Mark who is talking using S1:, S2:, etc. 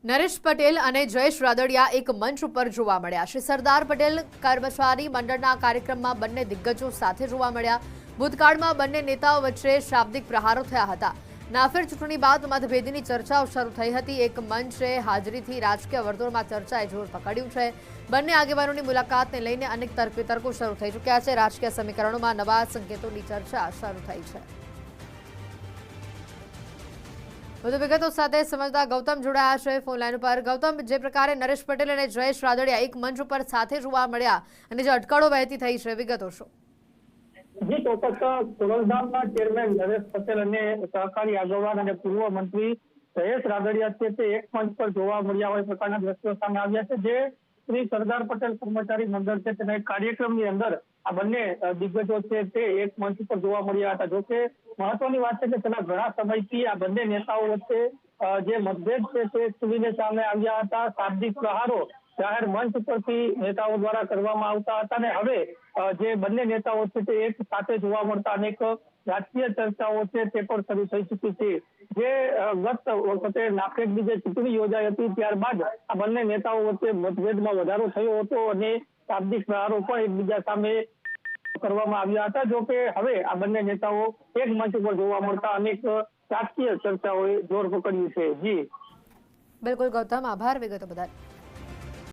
S1: નરેશ પટેલ અને જયેશ રાદડિયા એક મંચ ઉપર જોવા મળ્યા છે। સરદાર પટેલ કર્મચારી મંડળના કાર્યક્રમમાં બંને દિગ્ગજો સાથે જોવા મળ્યા। ભૂતકાળમાં બંને નેતાઓ વચ્ચે શાબ્દિક પ્રહારો થયા હતા। નાફેડ ચૂંટણી બાદ મતભેદની ચર્ચાઓ શરૂ થઈ હતી। એક મંચે હાજરીથી રાજકીય વર્તુળમાં ચર્ચાએ જોર પકડ્યું છે। બંને આગેવાનોની મુલાકાતને લઈને અનેક તર્ક-વિતર્કો શરૂ થઈ ચૂક્યા છે। રાજકીય સમીકરણોમાં નવા સંકેતોની ચર્ચા શરૂ થઈ છે। વધુ વિગતો સાથે સમજદાર ગૌતમ જોડાયા છે ફોન લાઈન પર। ગૌતમ, જે પ્રકારે નરેશ પટેલ અને જયેશ રાદડિયા એક મંચ ઉપર સાથે જોવા મળ્યા અને જે અટકળો વહેતી થઈ છે, વિગતો શું?
S2: જી ચોક્કસ, ખોડલધામના ચેરમેન નરેશ પટેલ અને સહકારી આગેવાન અને પૂર્વ મંત્રી જયેશ રાદડિયા છે તે એક મંચ પર જોવા મળ્યા હોય પ્રકારના દ્રશ્યો સામે આવ્યા છે। જે શ્રી સરદાર પટેલ કર્મચારી મંડળ છે તેના એક કાર્યક્રમની અંદર આ બંને દિગ્ગજો છે તે એક મંચ પર જોવા મળ્યા હતા। જોકે મહત્વની વાત છે કે છેલ્લા ઘણા સમયથી આ બંને નેતાઓ વચ્ચે જે મતભેદ છે તે ખુલીને સામે આવ્યા હતા। શાબ્દિક પ્રહારો જાહેર મંચ પરથી નેતાઓ દ્વારા કરવામાં આવતા હતા અને હવે જે બંને નેતાઓ છે તે એક સાથે જોવા મળતા અનેક રાજકીય ચર્ચાઓ છે તે પણ શરૂ થઈ ચૂકી છે। જે ગત વખતે નાફેડની જે ચૂંટણી યોજાઈ હતી ત્યારબાદ આ બંને નેતાઓ વચ્ચે મતભેદમાં વધારો થયો હતો અને શાબ્દિક પ્રહારો પણ એકબીજા સામે કરવામાં આવ્યા હતા। જો કે હવે આ બંને નેતાઓ એક મંચ પર જોવા મળતા અનેક રાજકીય ચર્ચાઓએ જોર પકડ્યું છે। જી
S1: બિલકુલ ગૌતમ, આભાર વિગતો બદલ।